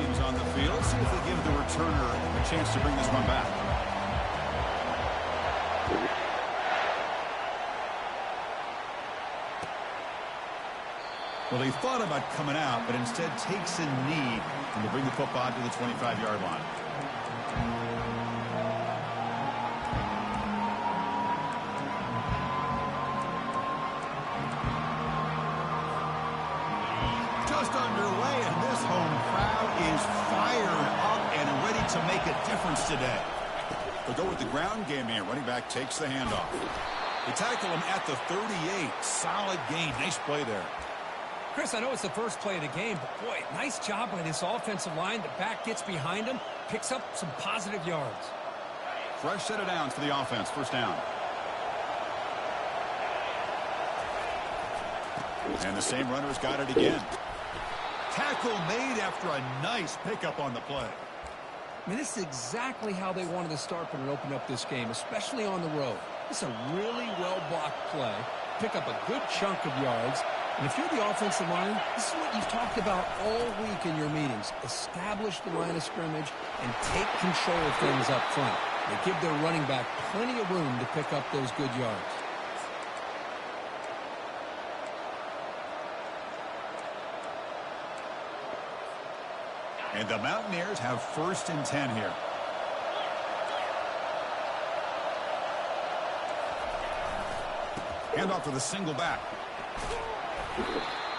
teams on the field. See if they give the returner a chance to bring this one back. Well, they thought about coming out, but instead takes a knee and to bring the football to the 25-yard line. Just underway, and this home crowd is fired up and ready to make a difference today. They'll go with the ground game here. Running back takes the handoff. They tackle him at the 38. Solid gain. Nice play there. Chris, I know it's the first play of the game, but boy, nice job by this offensive line. The back gets behind him, picks up some positive yards. Fresh set of downs for the offense. First down. And the same runner's got it again. Tackle made after a nice pickup on the play. I mean, this is exactly how they wanted to start when it opened up this game, especially on the road. This is a really well-blocked play. Pick up a good chunk of yards. And if you're the offensive line, this is what you've talked about all week in your meetings. Establish the line of scrimmage and take control of things up front. They give their running back plenty of room to pick up those good yards. And the Mountaineers have first and 10 here. Handoff to the single back.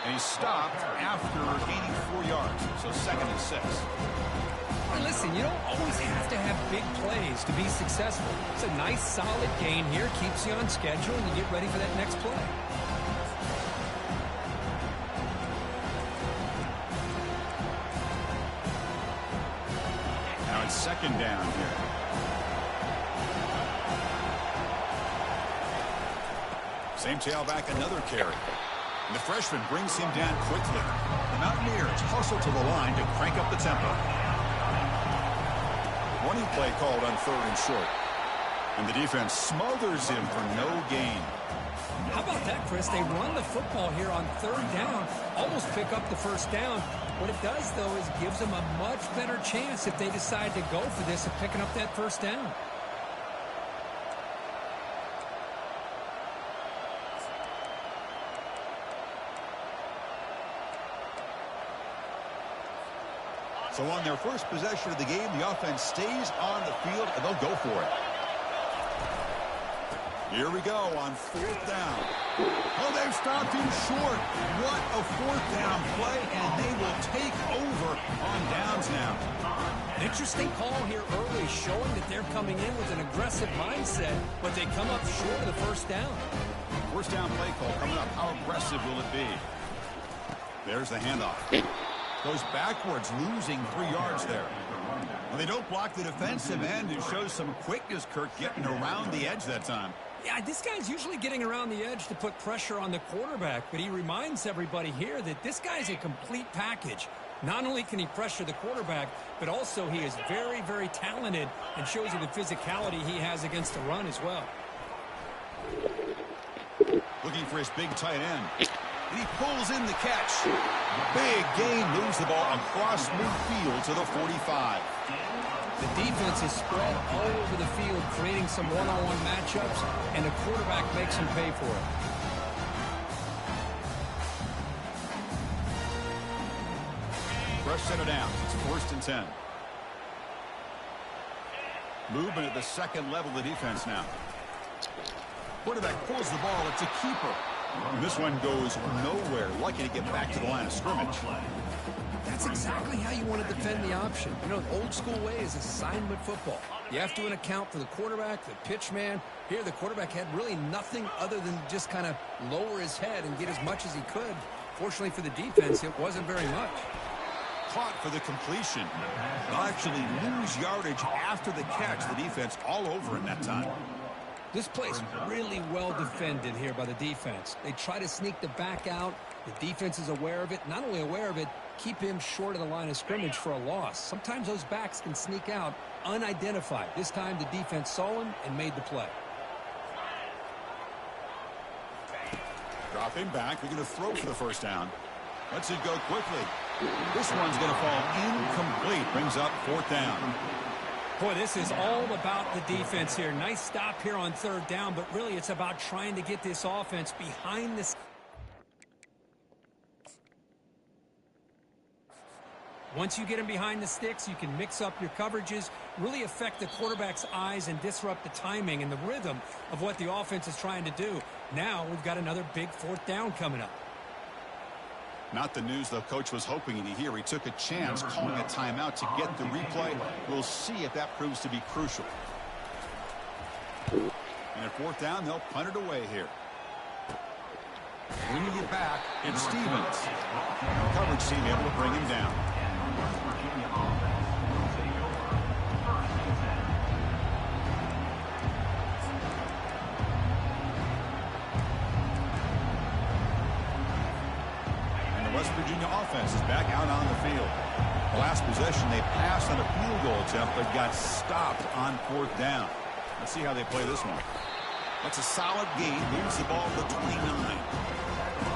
And he's stopped after gaining 4 yards. So 2nd and 6. Hey, listen, you don't always have to have big plays to be successful. It's a nice, solid gain here. Keeps you on schedule, and you get ready for that next play. Now it's 2nd down here. Same tailback, another carry. And the freshman brings him down quickly. The Mountaineers hustle to the line to crank up the tempo. Running play called on 3rd and short. And the defense smothers him for no gain. How about that, Chris? They run the football here on 3rd down, almost pick up the 1st down. What it does, though, is gives them a much better chance if they decide to go for this of picking up that 1st down. So on their first possession of the game, the offense stays on the field, and they'll go for it. Here we go on 4th down. Oh, they've stopped him short. What a 4th down play, and they will take over on downs now. An interesting call here early, showing that they're coming in with an aggressive mindset, but they come up short of the 1st down. 1st down play call coming up. How aggressive will it be? There's the handoff. Goes backwards, losing 3 yards there. Well, they don't block the defensive end. It shows some quickness, Kirk, getting around the edge that time. Yeah, this guy's usually getting around the edge to put pressure on the quarterback, but he reminds everybody here that this guy's a complete package. Not only can he pressure the quarterback, but also he is very, very talented and shows you the physicality he has against the run as well. Looking for his big tight end. And he pulls in the catch. Big gain, moves the ball across midfield to the 45. The defense is spread all over the field, creating some one-on-one matchups, and the quarterback makes him pay for it. Fresh set of downs. It's 1st and 10. Movement at the 2nd level of the defense now. Quarterback pulls the ball. It's a keeper. And this one goes nowhere. Lucky to get back to the line of scrimmage. That's exactly how you want to defend the option. You know, the old school way is assignment football. You have to account for the quarterback, the pitch man. Here, the quarterback had really nothing other than just kind of lower his head and get as much as he could. Fortunately for the defense, it wasn't very much. Caught for the completion. They'll actually lose yardage after the catch. The defense all over in that time. This play's really well defended here by the defense. They try to sneak the back out. The defense is aware of it. Not only aware of it, keep him short of the line of scrimmage for a loss. Sometimes those backs can sneak out unidentified. This time the defense saw him and made the play. Drop him back. They're going to throw for the 1st down. Lets it go quickly. This one's going to fall incomplete. Brings up 4th down. Boy, this is all about the defense here. Nice stop here on 3rd down, but really it's about trying to get this offense behind the... Once you get them behind the sticks, you can mix up your coverages, really affect the quarterback's eyes and disrupt the timing and the rhythm of what the offense is trying to do. Now we've got another big 4th down coming up. Not the news the coach was hoping to hear. He took a chance calling a timeout to get the replay. We'll see if that proves to be crucial. And at 4th down, they'll punt it away here. Bringing it back, it's Stevens. Coverage team able to bring him down. West Virginia offense is back out on the field. The last possession, they passed on a field goal attempt, but got stopped on 4th down. Let's see how they play this one. That's a solid gain. Moves the ball to the 29.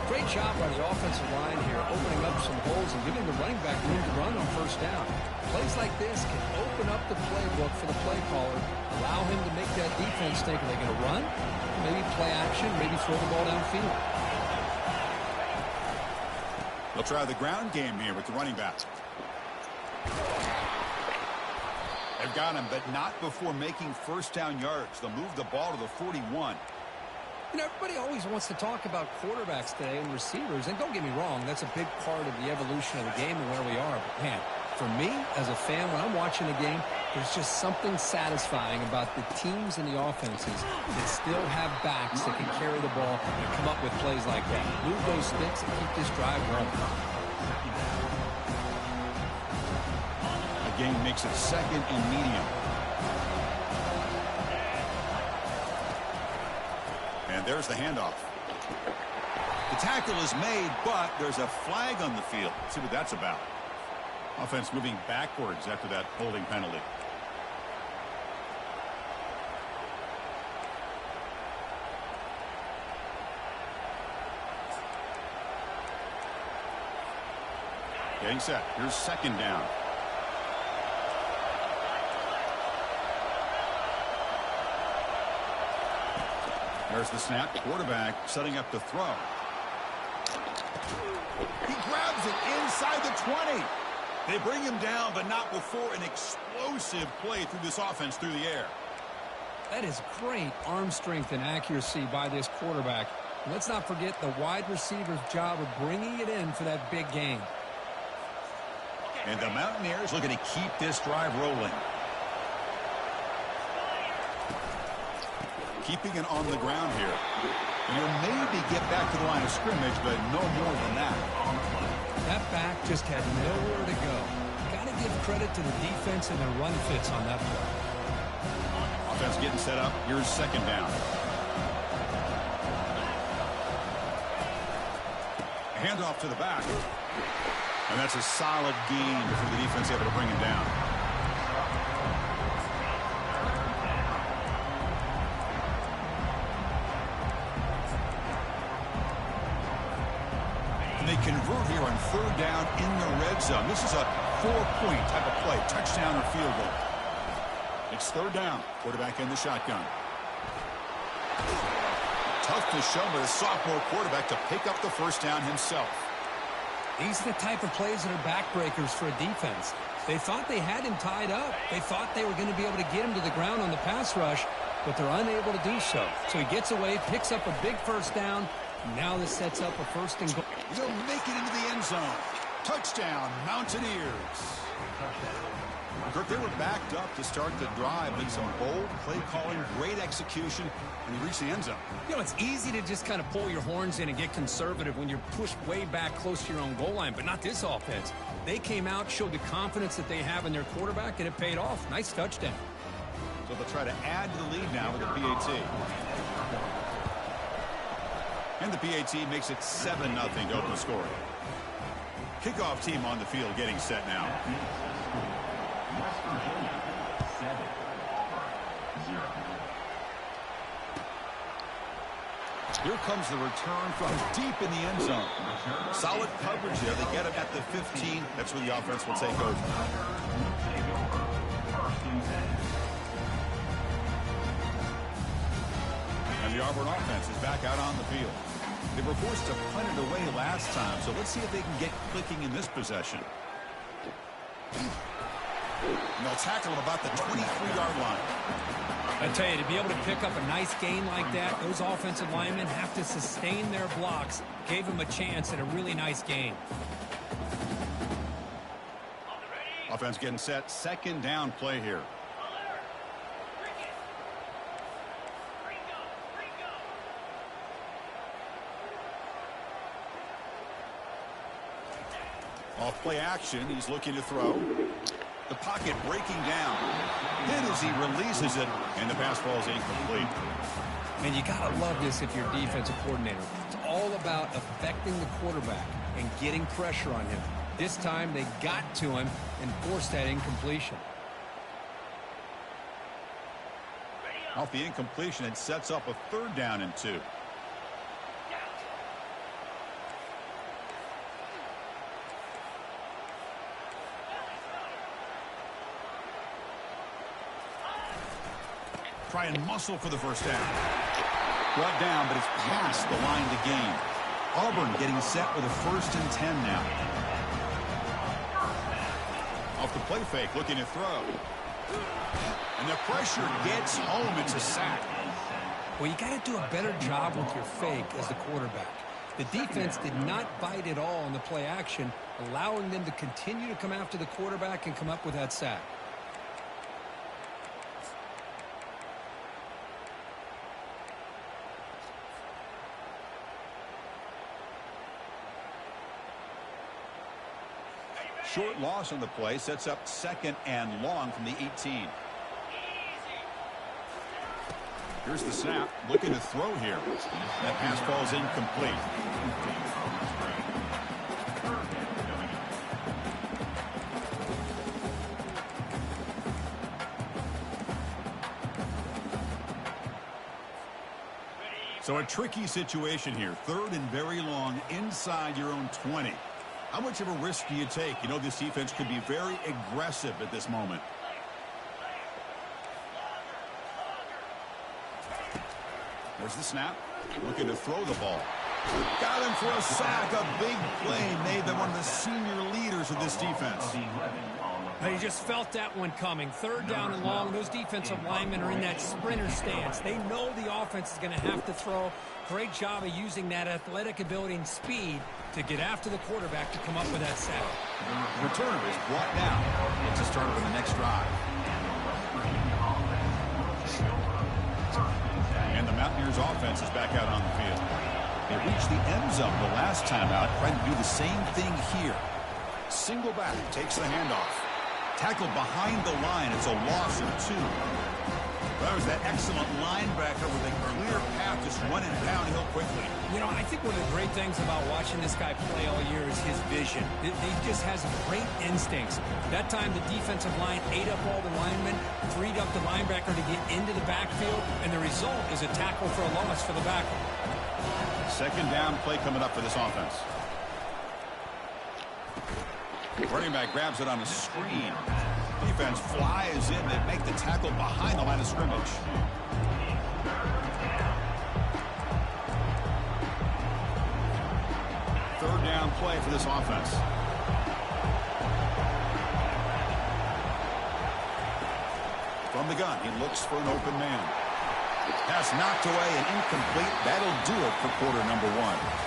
Great job by the offensive line here, opening up some holes and giving the running back room to run on 1st down. Plays like this can open up the playbook for the play caller, allow him to make that defense think, are they going to run? Maybe play action, maybe throw the ball downfield. They'll try the ground game here with the running back. They've got him, but not before making 1st down yards. They'll move the ball to the 41. You know, everybody always wants to talk about quarterbacks today and receivers, and don't get me wrong, that's a big part of the evolution of the game and where we are. But, man, for me, as a fan, when I'm watching the game, there's just something satisfying about the teams and the offenses that still have backs that can carry the ball and come up with plays like that. Move those sticks and keep this drive rolling. The game makes it 2nd and medium. And there's the handoff. The tackle is made, but there's a flag on the field. Let's see what that's about. Offense moving backwards after that holding penalty. Getting set. Here's 2nd down. There's the snap. Quarterback setting up to throw. He grabs it inside the 20. They bring him down, but not before an explosive play through this offense through the air. That is great arm strength and accuracy by this quarterback. And let's not forget the wide receiver's job of bringing it in for that big gain. And the Mountaineers looking to keep this drive rolling. Keeping it on the ground here. And he'll maybe get back to the line of scrimmage, but no more than that. That back just had nowhere to go. Got to give credit to the defense and their run fits on that play. Offense getting set up. Here's 2nd down. A handoff to the back. And that's a solid gain for the defense able to bring him down. And they convert here on 3rd down in the red zone. This is a 4-point type of play, touchdown or field goal. It's 3rd down. Quarterback in the shotgun. Toughness shown by the sophomore quarterback to pick up the 1st down himself. These are the type of plays that are backbreakers for a defense. They thought they had him tied up. They thought they were going to be able to get him to the ground on the pass rush, but they're unable to do so. So he gets away, picks up a big 1st down. Now this sets up a 1st and goal. They'll make it into the end zone. Touchdown, Mountaineers. Kirk, they were backed up to start the drive, but some bold play calling, great execution, and he reached the end zone. You know, it's easy to just kind of pull your horns in and get conservative when you're pushed way back close to your own goal line, but not this offense. They came out, showed the confidence that they have in their quarterback, and it paid off. Nice touchdown. So they'll try to add to the lead now with the PAT. And the PAT makes it 7-0 to open the score. Kickoff team on the field getting set now. West Virginia, 7, 0. Here comes the return from deep in the end zone. Solid coverage there. They get him at the 15. That's where the offense will take over. And the Auburn offense is back out on the field. They were forced to punt it away last time, so let's see if they can get clicking in this possession. And they'll tackle him about the 23-yard line. I tell you, to be able to pick up a nice gain like that, those offensive linemen have to sustain their blocks. Gave him a chance at a really nice gain. Offense getting set. Second down play here. Off play action. He's looking to throw. The pocket breaking down. Then as he releases it, and the pass ball is incomplete. And you got to love this if you're a defensive coordinator. It's all about affecting the quarterback and getting pressure on him. This time they got to him and forced that incompletion. Off the incompletion, it sets up a 3rd down and 2. Try and muscle for the first down. Brought down, but it's past the line to gain. Auburn getting set with a 1st and 10 now. Off the play fake, looking to throw. And the pressure gets home. It's a sack. Well, you got to do a better job with your fake as the quarterback. The defense did not bite at all on the play action, allowing them to continue to come after the quarterback and come up with that sack. Short loss on the play sets up 2nd and long from the 18. Here's the snap. Looking to throw here. That pass ball is incomplete. So a tricky situation here. 3rd and very long inside your own 20. How much of a risk do you take? You know, this defense could be very aggressive at this moment. There's the snap. Looking to throw the ball. Got him for a sack. A big play made them one of the senior leaders of this defense. They just felt that one coming. 3rd down and long. Those defensive linemen are in that sprinter stance. They know the offense is going to have to throw. Great job of using that athletic ability and speed to get after the quarterback to come up with that sack. The returner is brought down. It's a start for the next drive. And the Mountaineers offense is back out on the field. They reached the end zone the last time out, trying to do the same thing here. Single back takes the handoff. Tackled behind the line. It's a loss of 2. That was that excellent linebacker with a clear path, just running downhill quickly. You know, I think one of the great things about watching this guy play all year is his vision. He just has great instincts. That time the defensive line ate up all the linemen, freed up the linebacker to get into the backfield, and the result is a tackle for a loss for the backer. 2nd down play coming up for this offense. Running back grabs it on a screen. Defense flies in. They make the tackle behind the line of scrimmage. Third down play for this offense. From the gun, he looks for an open man. Pass knocked away and incomplete. That'll do it for quarter number 1.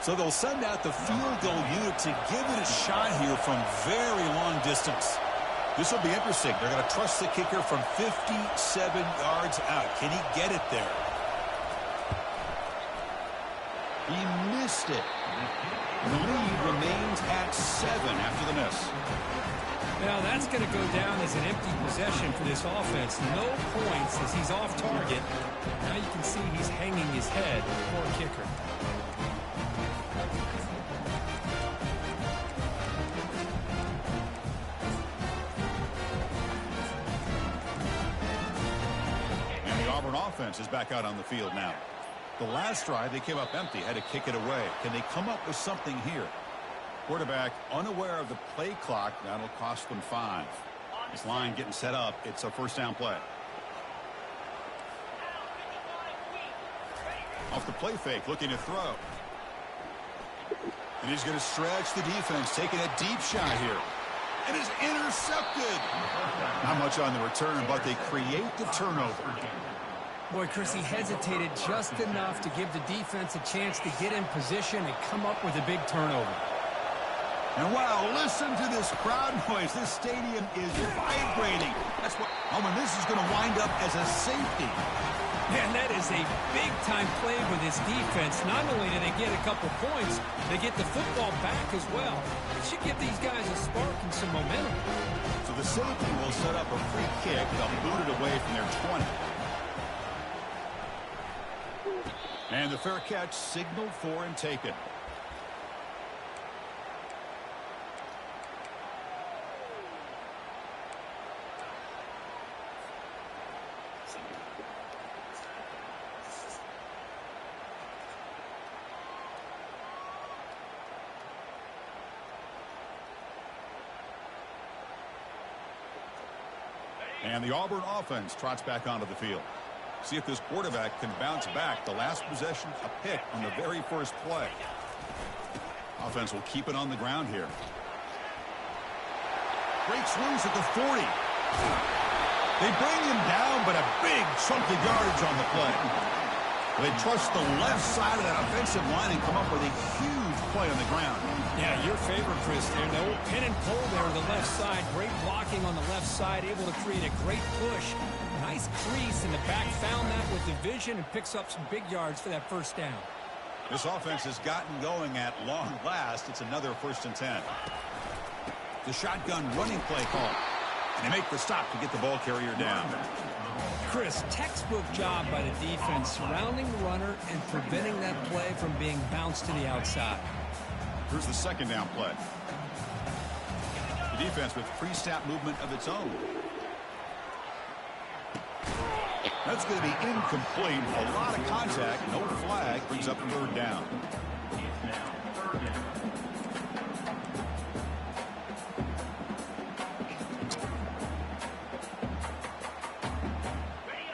So they'll send out the field goal unit to give it a shot here from very long distance. This will be interesting. They're going to trust the kicker from 57 yards out. Can he get it there? He missed it. The lead remains at 7 after the miss. Now that's going to go down as an empty possession for this offense. No points as he's off target. Now you can see he's hanging his head. Poor kicker. Auburn offense is back out on the field now. The last drive, they came up empty, had to kick it away. Can they come up with something here? Quarterback unaware of the play clock. That'll cost them 5. This line getting set up. It's a first down play. Off the play fake, looking to throw. And he's going to stretch the defense, taking a deep shot here. And is intercepted. Not much on the return, but they create the turnover. Boy, Chris, he hesitated just enough to give the defense a chance to get in position and come up with a big turnover. And wow, listen to this crowd noise. This stadium is vibrating. That's what. Oh, and this is going to wind up as a safety. Man, that is a big-time play for this defense. Not only do they get a couple points, they get the football back as well. It should give these guys a spark and some momentum. So the safety will set up a free kick. They'll boot it away from their 20. And the fair catch signaled for and taken. And the Auburn offense trots back onto the field. See if this quarterback can bounce back. The last possession, a pick on the very first play. Offense will keep it on the ground here. Breaks loose at the 40. They bring him down, but a big chunk of yardage on the play. They trust the left side of that offensive line and come up with a huge play on the ground. Yeah, your favorite, Chris, there. No pin and pull there on the left side. Great blocking on the left side, able to create a great push. Nice crease in the back, found that with the vision and picks up some big yards for that first down. This offense has gotten going at long last. It's another 1st and 10. The shotgun running play call. And they make the stop to get the ball carrier down. Chris, textbook job by the defense, surrounding the runner and preventing that play from being bounced to the outside. Here's the second down play. The defense with pre-snap movement of its own. That's going to be incomplete. A lot of contact. No flag. Brings up 3rd down.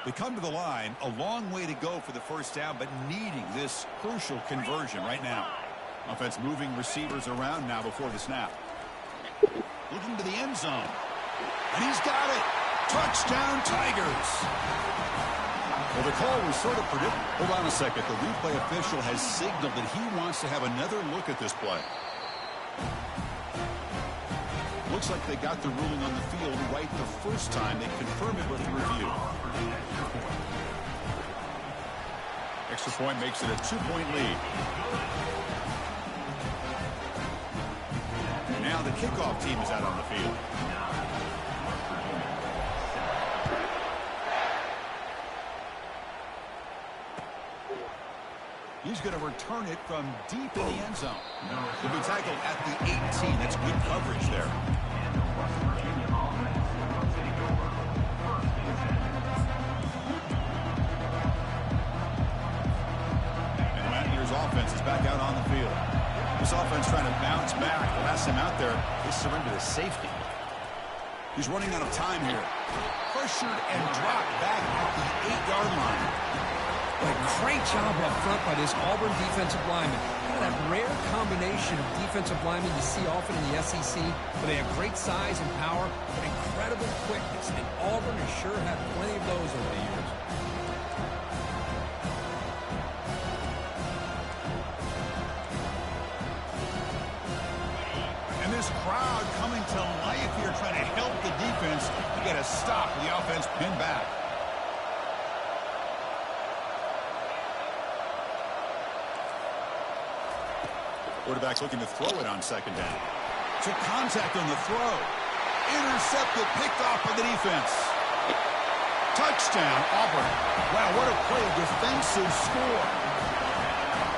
They come to the line. A long way to go for the first down, but needing this crucial conversion right now. Offense moving receivers around now before the snap. Looking to the end zone. And he's got it. Touchdown, Tigers. Well, the call was sort of predictable. Hold on a second. The replay official has signaled that he wants to have another look at this play. Looks like they got the ruling on the field right the first time. They confirm it with the review. Extra point makes it a 2-point lead. Now the kickoff team is out on the field. He's going to return it from deep in the end zone. He'll be tackled at the 18. That's good coverage there. And Mountaineers offense is back out on the field. This offense trying to bounce back. The last time out there, they surrendered a safety. He's running out of time here. Pressured and dropped back at the 8-yard line. A great job up front by this Auburn defensive lineman. That rare combination of defensive linemen you see often in the SEC, where they have great size and power, but incredible quickness. And Auburn has sure had plenty of those over the years. And this crowd coming to life here, trying to help the defense. You got to stop the offense pinned back. Quarterback's looking to throw it on 2nd down. So contact on the throw. Intercepted, picked off by the defense. Touchdown, Auburn. Wow, what a play, a defensive score.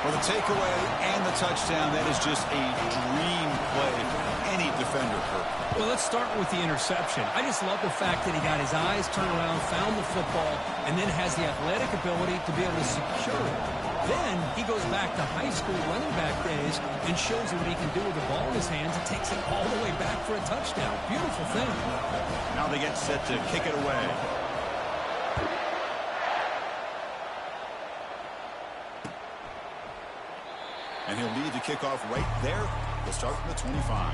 For the takeaway and the touchdown, that is just a dream play for any defender, Kirk. Well, let's start with the interception. I just love the fact that he got his eyes turned around, found the football, and then has the athletic ability to be able to secure it. Then he goes back to high school running back days and shows you what he can do with the ball in his hands and takes it all the way back for a touchdown. Beautiful thing. Now they get set to kick it away. And he'll lead the kickoff right there. They'll start from the 25.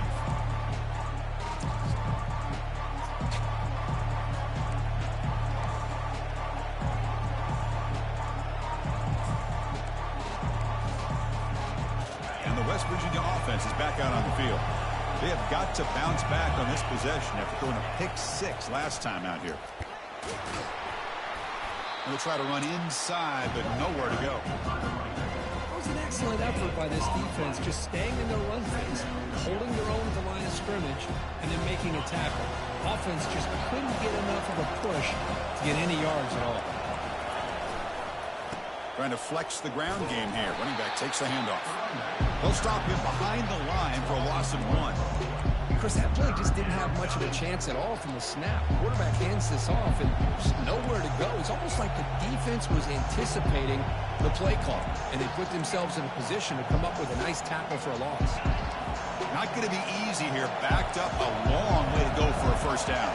And the West Virginia offense is back out on the field. They have got to bounce back on this possession after throwing a pick-6 last time out here. They'll try to run inside, but nowhere to go. It was an excellent effort by this defense, just staying in their run phase, holding their own at the line of scrimmage, and then making a tackle. Offense just couldn't get enough of a push to get any yards at all. Trying to flex the ground game here. Running back takes the handoff. They'll stop him behind the line for a loss of 1. Chris, that play just didn't have much of a chance at all from the snap. The quarterback hands this off, and there's nowhere to go. It's almost like the defense was anticipating the play call, and they put themselves in a position to come up with a nice tackle for a loss. Not going to be easy here. Backed up a long way to go for a first down.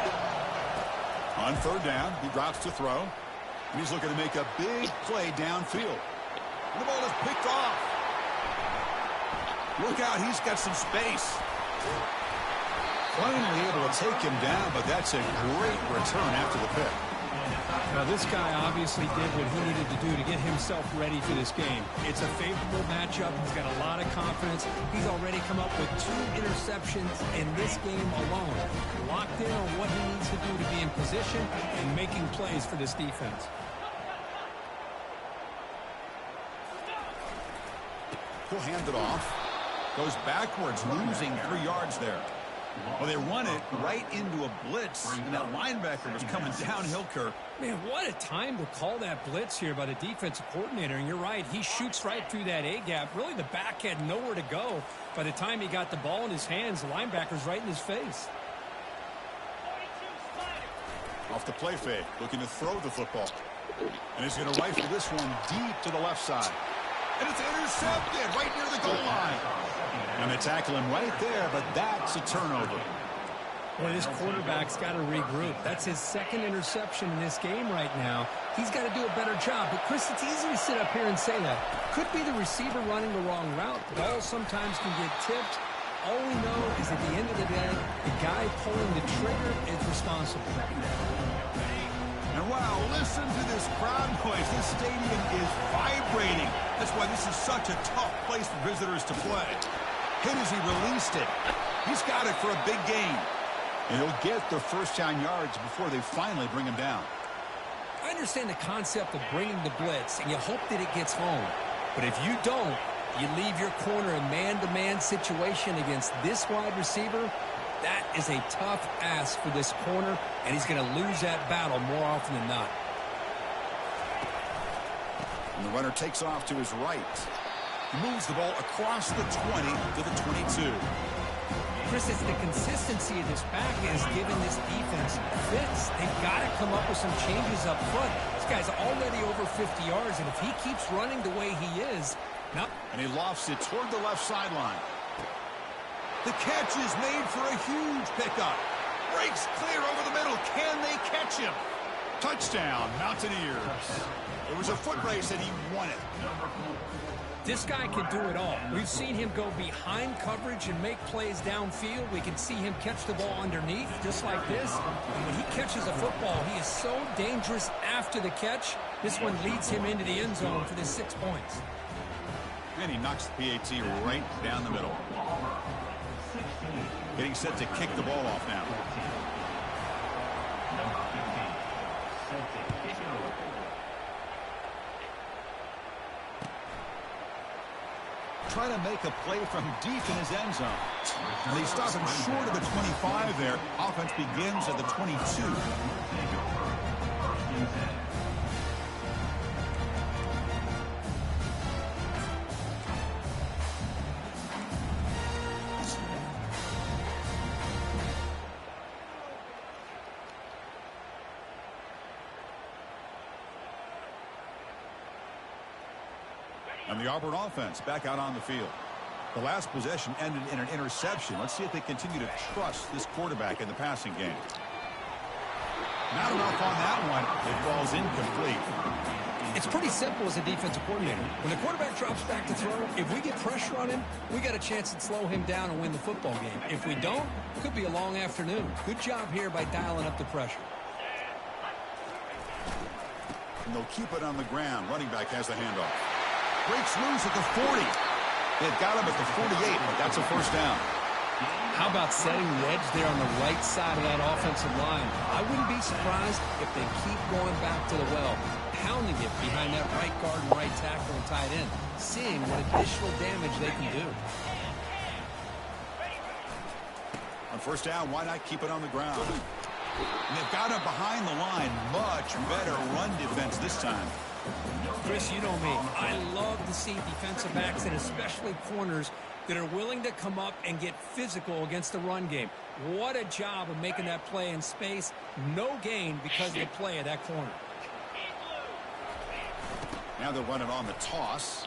On third down, he drops to throw. And he's looking to make a big play downfield. And the ball is picked off. Look out, he's got some space. Finally able to take him down, but that's a great return after the pick. Now, this guy obviously did what he needed to do to get himself ready for this game. It's a favorable matchup. He's got a lot of confidence. He's already come up with 2 interceptions in this game alone. Locked in on what he needs to do to be in position and making plays for this defense. He'll hand it off. Goes backwards, losing 3 yards there. Well, they run it right into a blitz, and that linebacker was coming downhill, Kirk. Man, what a time to call that blitz here by the defensive coordinator. And you're right, he shoots right through that A-gap. Really, the back had nowhere to go. By the time he got the ball in his hands, the linebacker's right in his face. Off the play fake, looking to throw the football. And he's going to rifle this one deep to the left side. And it's intercepted right near the goal line. And they tackle him right there, but that's a turnover. Boy, this quarterback's got to regroup. That's his 2nd interception in this game right now. He's got to do a better job. But, Chris, it's easy to sit up here and say that. Could be the receiver running the wrong route. The ball sometimes can get tipped. All we know is at the end of the day, the guy pulling the trigger is responsible. And wow, listen to this crowd noise. This stadium is vibrating. That's why this is such a tough place for visitors to play. Hit as he released it. He's got it for a big gain. And he'll get the first down yards before they finally bring him down. I understand the concept of bringing the blitz, and you hope that it gets home. But if you don't, you leave your corner in man-to-man situation against this wide receiver. That is a tough ask for this corner, and he's going to lose that battle more often than not. And the runner takes off to his right. He moves the ball across the 20 to the 22. Chris, it's the consistency of this back is giving this defense fits. They've got to come up with some changes up front. This guy's already over 50 yards, and if he keeps running the way he is... And he lofts it toward the left sideline. The catch is made for a huge pickup. Breaks clear over the middle. Can they catch him? Touchdown, Mountaineers. It was a foot race, and he won it. This guy can do it all. We've seen him go behind coverage and make plays downfield. We can see him catch the ball underneath, just like this. And when he catches a football, he is so dangerous after the catch. This one leads him into the end zone for the 6 points. And he knocks the PAT right down the middle. Getting set to kick the ball off now. Trying to make a play from deep in his end zone. And they stop him short of the 25 there. Offense begins at the 22. And the Auburn offense back out on the field. The last possession ended in an interception. Let's see if they continue to trust this quarterback in the passing game. Not enough on that one. It falls incomplete. It's pretty simple as a defensive coordinator. When the quarterback drops back to throw, if we get pressure on him, we got a chance to slow him down and win the football game. If we don't, it could be a long afternoon. Good job here by dialing up the pressure. And they'll keep it on the ground. Running back has the handoff. Breaks loose at the 40. They've got him at the 48, but that's a first down. How about setting the edge there on the right side of that offensive line? I wouldn't be surprised if they keep going back to the well, pounding it behind that right guard and right tackle and tight end, seeing what additional damage they can do. On first down, why not keep it on the ground? And they've got him behind the line. Much better run defense this time. Chris, you know me. I love to see defensive backs and especially corners that are willing to come up and get physical against the run game. What a job of making that play in space. No gain because of the play of that corner. Now they'll run it on the toss.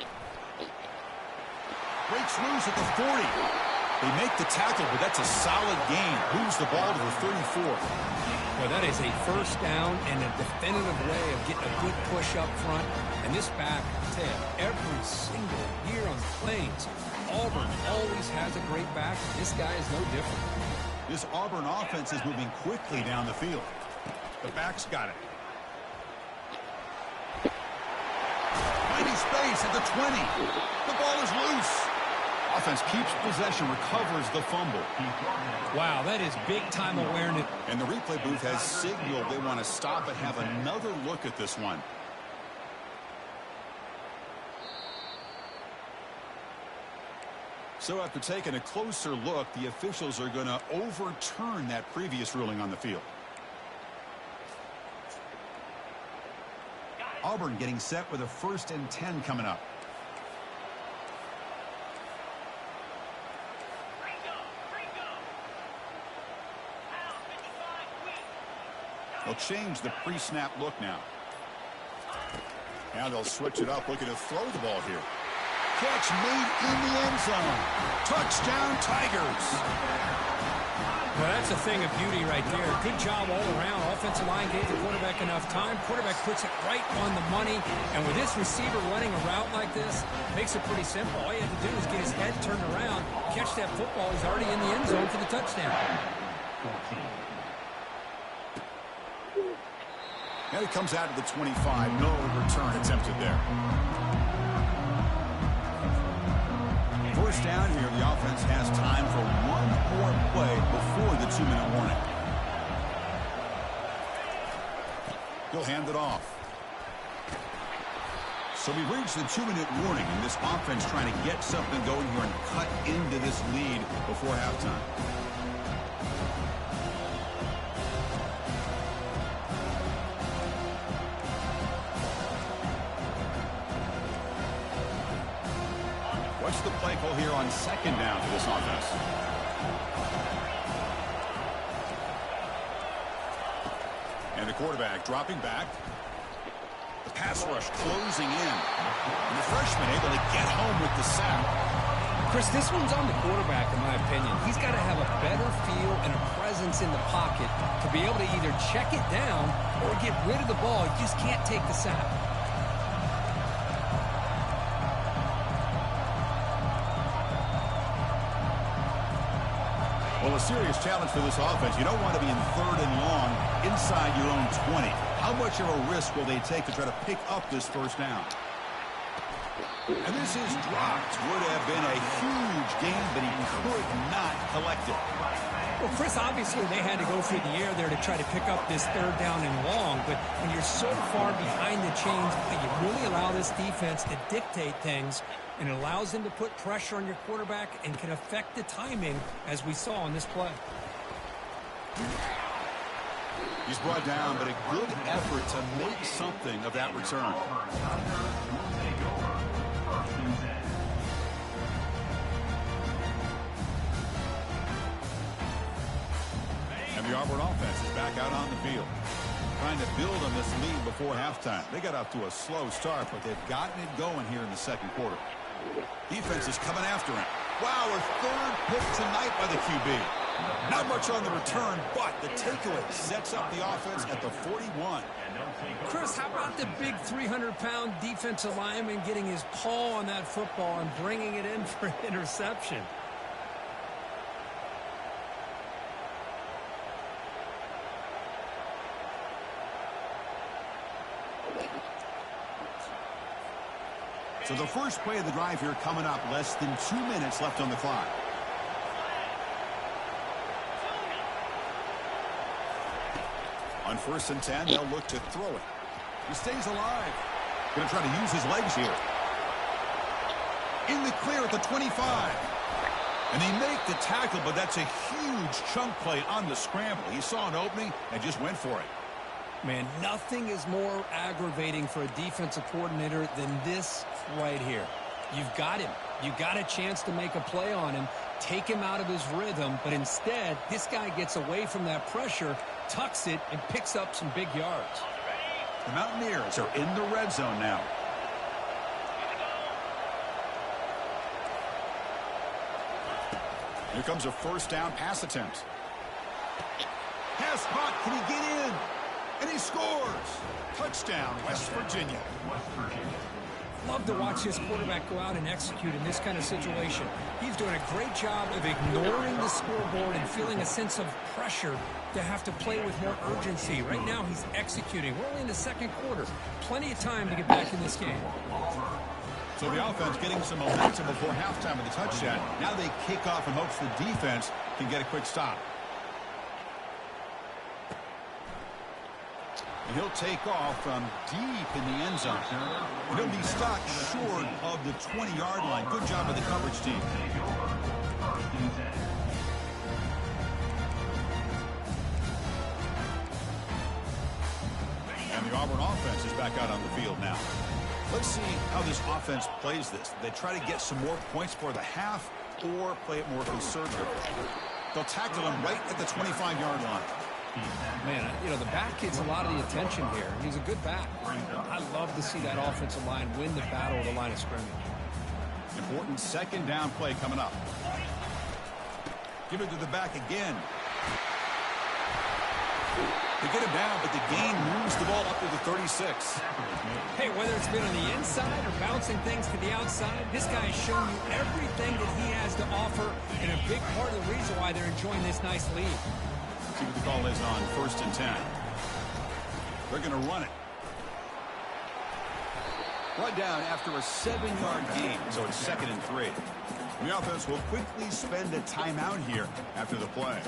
Breaks loose at the 40. They make the tackle, but that's a solid gain. Moves the ball to the 34. Well, that is a first down and a definitive way of getting a good push up front. And this back, I tell you, every single year on the Plains, Auburn always has a great back. This guy is no different. This Auburn offense is moving quickly down the field. The back's got it. Finding space at the 20. The ball is loose. Offense keeps possession, recovers the fumble. Wow, that is big-time awareness. And the replay booth has signaled they want to stop and have another look at this one. So after taking a closer look, the officials are going to overturn that previous ruling on the field. Auburn getting set with a 1st and 10 coming up. They'll change the pre-snap look now. Now they'll switch it up, looking to throw the ball here. Catch made in the end zone. Touchdown, Tigers. Well, that's a thing of beauty right there. Good job all around. Offensive line gave the quarterback enough time. Quarterback puts it right on the money. And with this receiver running a route like this, makes it pretty simple. All you have to do is get his head turned around, catch that football. He's already in the end zone for the touchdown. Now he comes out to the 25. No return attempted there. First down here. The offense has time for one more play before the 2-minute warning. He'll hand it off. So we reached the 2-minute warning, and this offense trying to get something going here and cut into this lead before halftime. What's the play call here on 2nd down for this offense? And the quarterback dropping back. The pass rush closing in. And the freshman able to get home with the sack. Chris, this one's on the quarterback, in my opinion. He's got to have a better feel and a presence in the pocket to be able to either check it down or get rid of the ball. He just can't take the sack. Well, a serious challenge for this offense. You don't want to be in 3rd and long inside your own 20. How much of a risk will they take to try to pick up this first down? And this is dropped. Would have been a huge gain, but he could not collect it. Well, Chris, obviously they had to go through the air there to try to pick up this 3rd down and long, but when you're so far behind the chains, you really allow this defense to dictate things, and it allows them to put pressure on your quarterback and can affect the timing, as we saw in this play. He's brought down, but a good effort to make something of that return. And the Auburn offense is back out on the field. trying to build on this lead before halftime. They got off to a slow start, but they've gotten it going here in the second quarter. Defense is coming after him. Wow, a third pick tonight by the QB. Not much on the return, but the takeaway sets up the offense at the 41. Chris, how about the big 300-pound defensive lineman getting his paw on that football and bringing it in for an interception? So the first play of the drive here coming up. Less than 2 minutes left on the clock. On 1st and 10, they'll look to throw it. He stays alive. Going to try to use his legs here. In the clear at the 25. And they make the tackle, but that's a huge chunk play on the scramble. He saw an opening and just went for it. Man, nothing is more aggravating for a defensive coordinator than this right here. You've got him. You got a chance to make a play on him, take him out of his rhythm, but instead, this guy gets away from that pressure, tucks it, and picks up some big yards. The Mountaineers are in the red zone now. Here comes a first down pass attempt. Pass caught. Can he get in? And he scores. Touchdown, West Virginia. Love to watch this quarterback go out and execute in this kind of situation. He's doing a great job of ignoring the scoreboard and feeling a sense of pressure to have to play with more urgency. Right now, he's executing. We're only in the second quarter. Plenty of time to get back in this game. So the offense getting some momentum before halftime with the touchdown. Now they kick off in hopes the defense can get a quick stop. And he'll take off from deep in the end zone. And he'll be stopped short of the 20-yard line. Good job of the coverage team. And the Auburn offense is back out on the field now. Let's see how this offense plays this. They try to get some more points for the half or play it more conservative. They'll tackle him right at the 25-yard line. Man, you know, the back gets a lot of the attention here. He's a good back. I love to see that offensive line win the battle of the line of scrimmage. Important second down play coming up. Give it to the back again. They get him down, but the gain moves the ball up to the 36. Hey, whether it's been on the inside or bouncing things to the outside, this guy has shown you everything that he has to offer, and a big part of the reason why they're enjoying this nice lead. See what the call is on 1st and 10. They're going to run it. Brought down after a 7-yard gain, so it's 2nd and 3. The offense will quickly spend a timeout here after the play.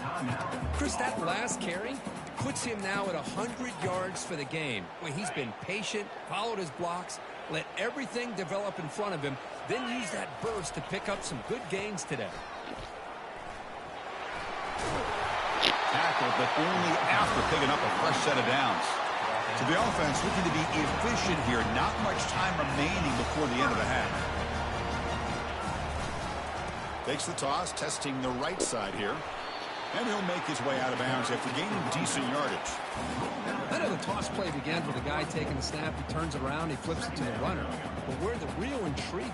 Chris, that last carry puts him now at 100 yards for the game. Well, he's been patient, followed his blocks, let everything develop in front of him, then use that burst to pick up some good gains today. Tackle, but only after picking up a fresh set of downs. So the offense looking to be efficient here. Not much time remaining before the end of the half. Takes the toss, testing the right side here. And he'll make his way out of bounds after gaining decent yardage. I know the toss play began with the guy taking the snap. He turns it around, he flips it to the runner. But where the real intrigue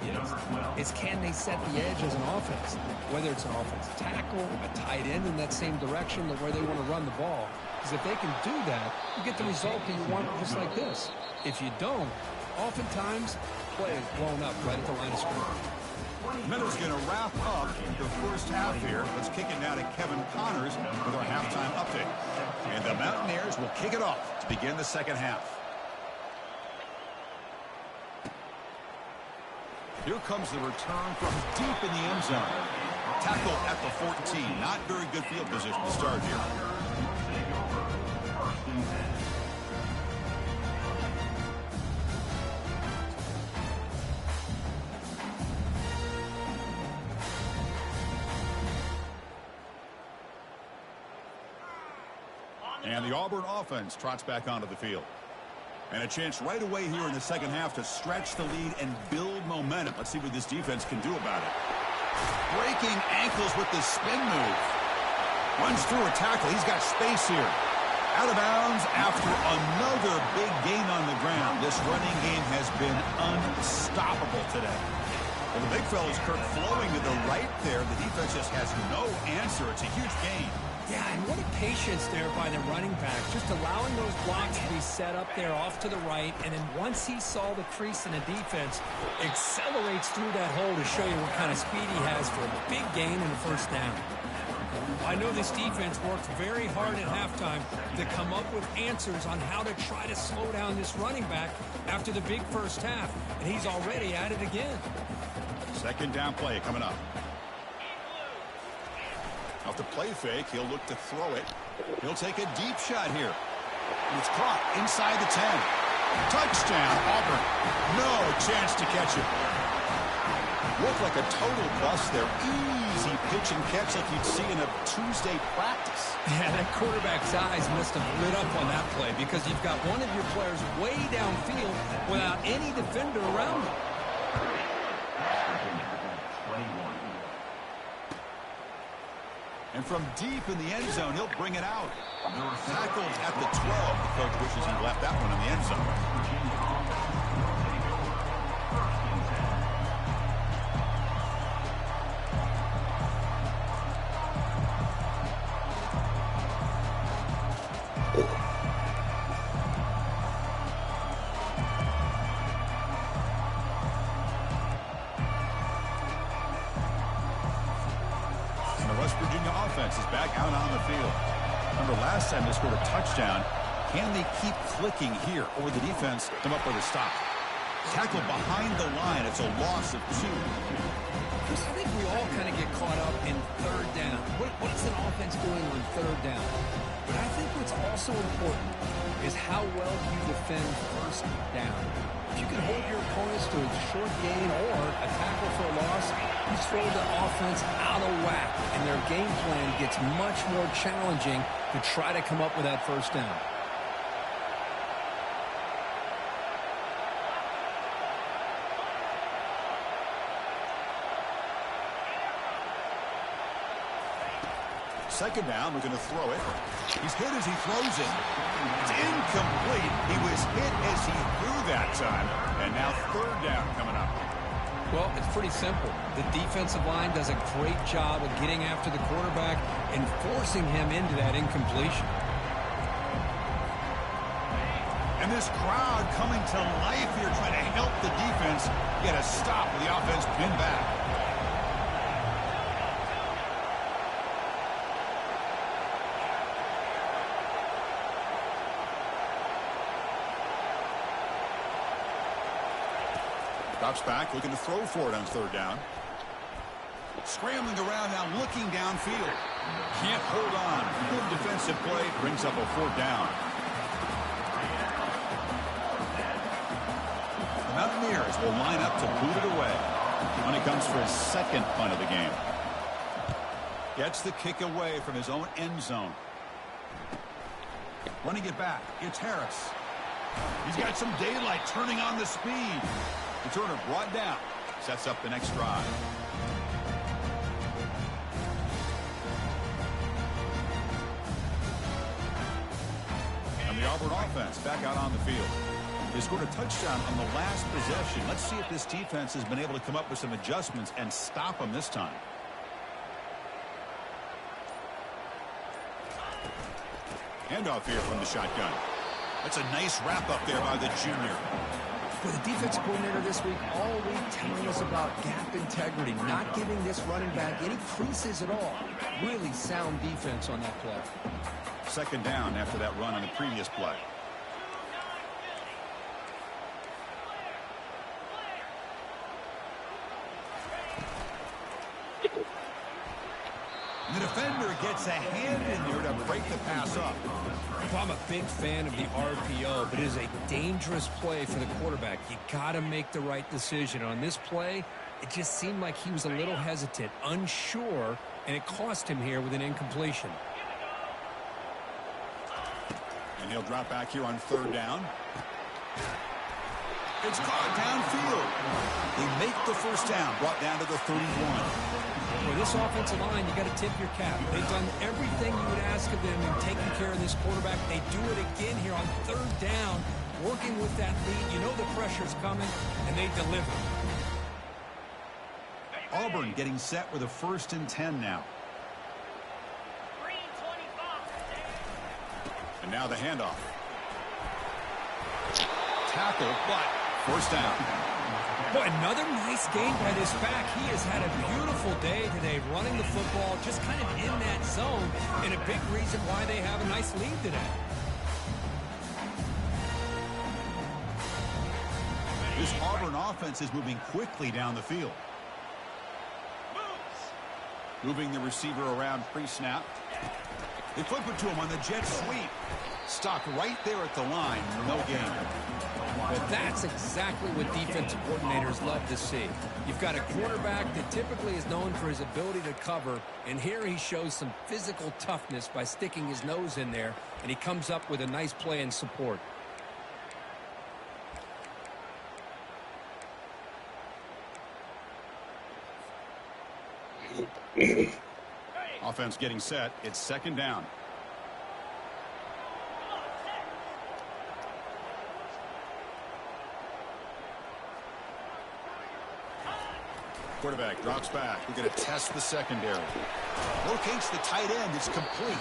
is can they set the edge as an offense? Whether it's an offensive tackle, a tight end in that same direction to where they want to run the ball. Because if they can do that, you get the result that you want just like this. If you don't, oftentimes, play is blown up right at the line of scrimmage. Miller's going to wrap up the first half here. Let's kick it now to Kevin Connors with our halftime update. And the Mountaineers will kick it off to begin the second half. Here comes the return from deep in the end zone. Tackle at the 14. Not very good field position to start here. And the Auburn offense trots back onto the field. And a chance right away here in the second half to stretch the lead and build momentum. Let's see what this defense can do about it. Breaking ankles with the spin move. Runs through a tackle. He's got space here. Out of bounds after another big gain on the ground. This running game has been unstoppable today. Well, the big fella's Kirk flowing to the right there. The defense just has no answer. It's a huge gain. Yeah, and what a patience there by the running back, just allowing those blocks to be set up there off to the right, and then once he saw the crease in the defense, accelerates through that hole to show you what kind of speed he has for a big gain and a first down. I know this defense worked very hard at halftime to come up with answers on how to try to slow down this running back after the big first half, and he's already at it again. Second down play coming up. Off the play fake, he'll look to throw it. He'll take a deep shot here. And it's caught inside the 10. Touchdown, Auburn. No chance to catch it. Looked like a total bust there. Easy pitch and catch like you'd see in a Tuesday practice. Yeah, that quarterback's eyes must have lit up on that play because you've got one of your players way downfield without any defender around him. And from deep in the end zone, he'll bring it out. Tackled at the 12. The coach wishes he left that one in the end zone. Is back out on the field. Remember last time they scored a touchdown. Can they keep clicking here, or will the defense come up with a stop? Tackle behind the line. It's a loss of 2. Chris, I think we all kind of get caught up in third down. What is an offense doing on third down? But I think what's also important is how well you defend first down. If you can hold your opponents to a short gain or a tackle for a loss, you throw the offense out of whack, and their game plan gets much more challenging to try to come up with that first down. Second down, we're going to throw it. He's hit as he throws it. It's incomplete. He was hit as he threw that time. And now third down coming up. Well, it's pretty simple. The defensive line does a great job of getting after the quarterback and forcing him into that incompletion. And this crowd coming to life here, trying to help the defense get a stop with the offense pinned back. Drops back, looking to throw for it on third down. Scrambling around now, looking downfield. Can't hold on. Good defensive play, brings up a fourth down. The Mountaineers will line up to boot it away when he comes for his second punt of the game. Gets the kick away from his own end zone. Running it back, it's Harris. He's got some daylight, turning on the speed. Returner brought down. Sets up the next drive. And the Auburn offense back out on the field. They scored a touchdown on the last possession. Let's see if this defense has been able to come up with some adjustments and stop them this time. Handoff here from the shotgun. That's a nice wrap up there by the junior. Well, the defensive coordinator this week all week telling us about gap integrity, not giving this running back any creases at all. Really sound defense on that play. Second down after that run on the previous play. The defender gets a hand in there to break the pass up. Well, I'm a big fan of the RPO, but it is a dangerous play for the quarterback. You got to make the right decision. On this play, it just seemed like he was a little hesitant, unsure, and it cost him here with an incompletion. And he'll drop back here on third down. It's caught downfield. They make the first down, brought down to the 31. For this offensive line, you got to tip your cap. They've done everything you would ask of them in taking care of this quarterback. They do it again here on third down, working with that lead. You know the pressure's coming, and they deliver. Auburn getting set with a 1st and 10 now. And now the handoff. Tackle, but first down. Boy, another nice game by this back. He has had a beautiful day today running the football, just kind of in that zone, and a big reason why they have a nice lead today. This Auburn offense is moving quickly down the field. Moving the receiver around pre-snap. They flip it to him on the jet sweep. Stopped right there at the line. No gain. Well, that's exactly what defensive coordinators love to see. You've got a quarterback that typically is known for his ability to cover, and here he shows some physical toughness by sticking his nose in there, and he comes up with a nice play in support. Offense getting set. It's 2nd down. Quarterback drops back. We're going to test the secondary. Locates the tight end. It's complete.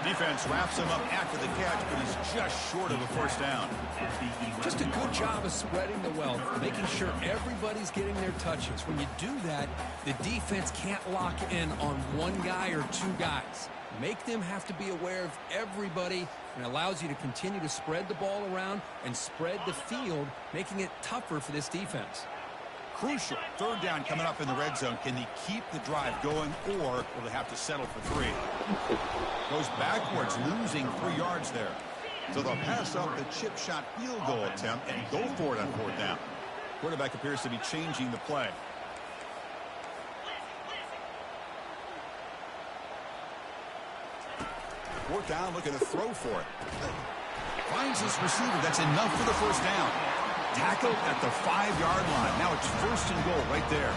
Defense wraps him up after the catch, but he's just short of a first down. Just a good job of spreading the wealth, making sure everybody's getting their touches. When you do that, the defense can't lock in on one guy or two guys. Make them have to be aware of everybody, and allows you to continue to spread the ball around and spread the field, making it tougher for this defense. Crucial. 3rd down coming up in the red zone. Can they keep the drive going, or will they have to settle for 3? Goes backwards, losing 3 yards there. So they'll pass up the chip shot field goal attempt and go for it on 4th down. Quarterback appears to be changing the play. 4th down, looking to throw for it. Finds his receiver. That's enough for the first down. Tackled at the 5-yard line. Now it's 1st and goal right there.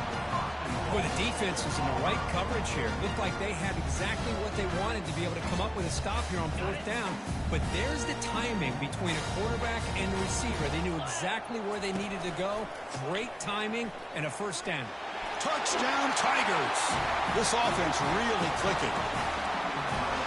Boy, the defense was in the right coverage here. Looked like they had exactly what they wanted to be able to come up with a stop here on 4th down. But there's the timing between a quarterback and the receiver. They knew exactly where they needed to go. Great timing and a first down. Touchdown, Tigers. This offense really clicking.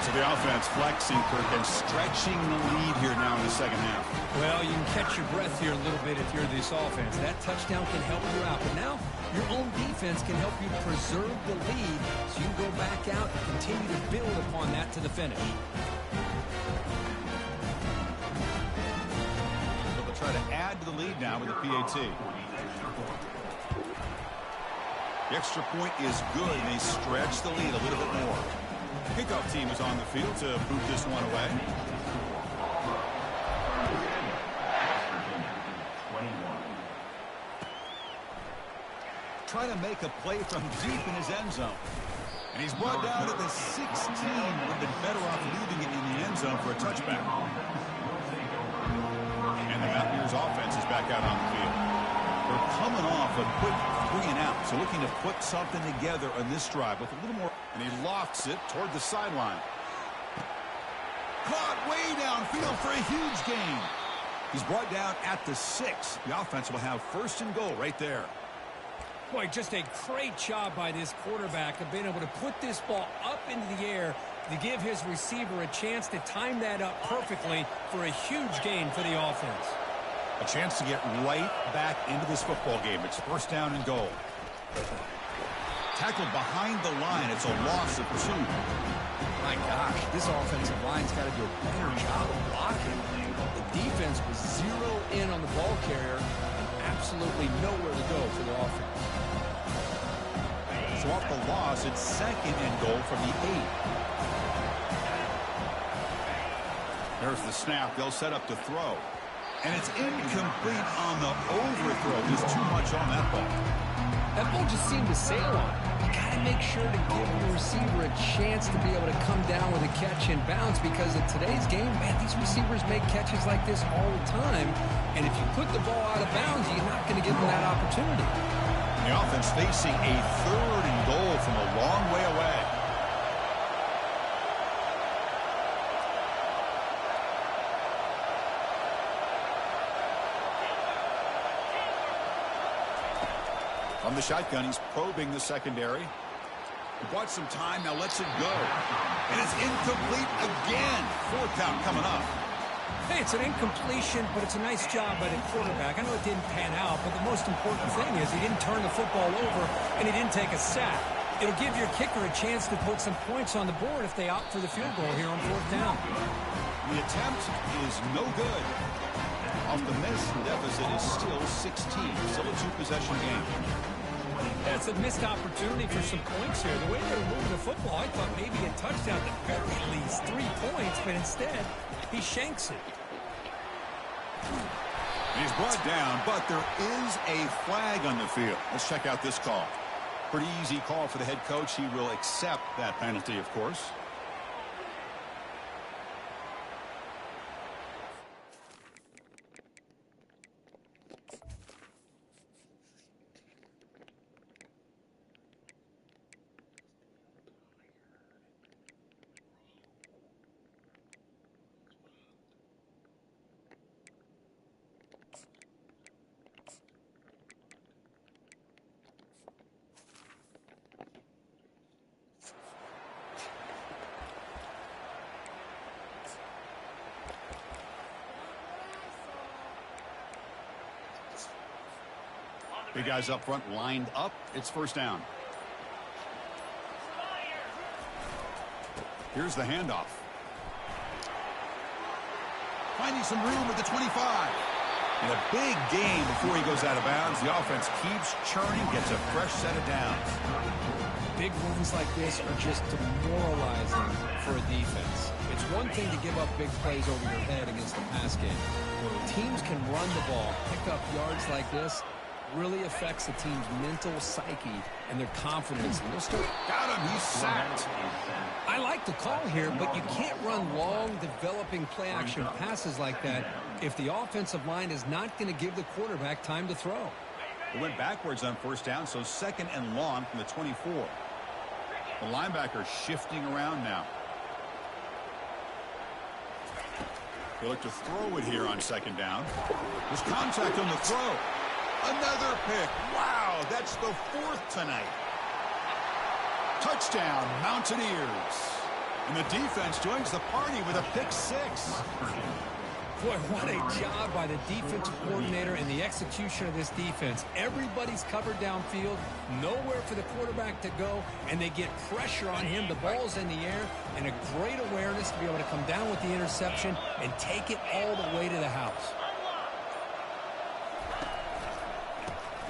So the offense flexing, Kirk, and stretching the lead here now in the 2nd half. Well, you can catch your breath here a little bit if you're this offense. That touchdown can help you out. But now your own defense can help you preserve the lead so you can go back out and continue to build upon that to the finish. So they'll try to add to the lead now with the PAT. The extra point is good, and they stretch the lead a little bit more. Kickoff team is on the field to boot this one away. Trying to make a play from deep in his end zone. And he's brought down to the 16. Would have been better off leaving it in the end zone for a touchback. And the Mountaineers offense is back out on the field. They're coming off a quick 3 and out. So looking to put something together on this drive with a little more. And he lofts it toward the sideline. Caught way downfield for a huge gain. He's brought down at the 6. The offense will have 1st and goal right there. Boy, just a great job by this quarterback of being able to put this ball up into the air to give his receiver a chance to time that up perfectly for a huge gain for the offense. A chance to get right back into this football game. It's 1st down and goal. Tackled behind the line. It's a loss of 2. My gosh, this offensive line's got to do a better job of blocking. The defense was 0 in on the ball carrier. Absolutely nowhere to go for the offense. So off the loss, it's 2nd and goal from the 8. There's the snap. They'll set up to throw. And it's incomplete on the overthrow. There's too much on that ball. That ball just seemed to sail on. You got to make sure to give the receiver a chance to be able to come down with a catch and bounce, because in today's game, man, these receivers make catches like this all the time. And if you put the ball out of bounds, you're not going to give them that opportunity. The offense facing a 3rd and goal from a long way away. From the shotgun, he's probing the secondary. He bought some time, now lets it go. And it's incomplete again. 4th down coming up. Hey, it's an incompletion, but it's a nice job by the quarterback. I know it didn't pan out, but the most important thing is he didn't turn the football over and he didn't take a sack. It'll give your kicker a chance to put some points on the board if they opt for the field goal here on 4th down. The attempt is no good. Off the miss, the deficit is still 16. Still a 2-possession game. That's a missed opportunity for some points here. The way they were moving the football, I thought maybe a touchdown, at the very least 3 points, but instead, he shanks it. He's brought down, but there is a flag on the field. Let's check out this call. Pretty easy call for the head coach. He will accept that penalty, of course. Big guys up front lined up. It's 1st down. Here's the handoff. Finding some room at the 25. And a big gain before he goes out of bounds. The offense keeps churning, gets a fresh set of downs. Big runs like this are just demoralizing for a defense. It's one thing to give up big plays over your head against the pass game. When teams can run the ball, pick up yards like this, really affects the team's mental psyche and their confidence. And they'll start. Got him. He's sacked. I like the call here, but you can't run long, developing play-action passes like that if the offensive line is not going to give the quarterback time to throw. It went backwards on 1st down, so 2nd and long from the 24. The linebacker shifting around now. He'll look to throw it here on 2nd down. There's contact on the throw. Another pick. Wow, that's the 4th tonight. Touchdown, Mountaineers. And the defense joins the party with a pick 6. Boy, what a job by the defensive coordinator and the execution of this defense. Everybody's covered downfield, nowhere for the quarterback to go, and they get pressure on him. The ball's in the air, and a great awareness to be able to come down with the interception and take it all the way to the house.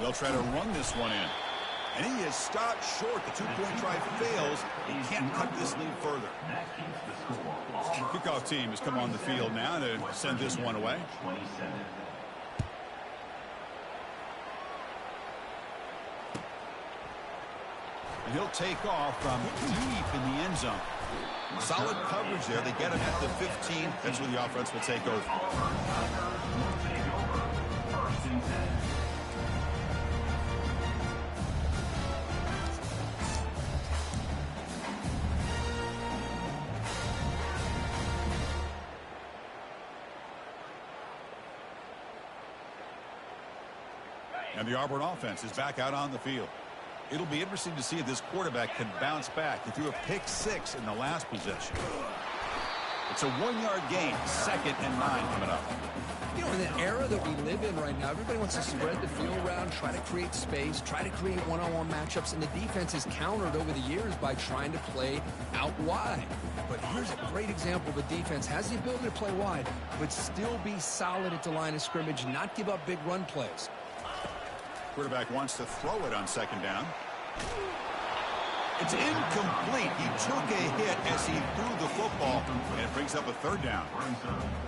They'll try to run this one in. And he is stopped short. The 2-point try fails. He can't cut this lead further. The kickoff team has come on the field now to send this one away. And he'll take off from deep in the end zone. Solid coverage there. They get him at the 15. That's where the offense will take over. And the Auburn offense is back out on the field. It'll be interesting to see if this quarterback can bounce back. He threw a pick 6 in the last possession. It's a 1-yard gain, 2nd and 9 coming up. You know, in the era that we live in right now, everybody wants to spread the field around, try to create space, try to create one-on-one matchups, and the defense is countered over the years by trying to play out wide. But here's a great example of a defense has the ability to play wide, but still be solid at the line of scrimmage, not give up big run plays. Quarterback wants to throw it on 2nd down. It's incomplete. He took a hit as he threw the football, and it brings up a third down.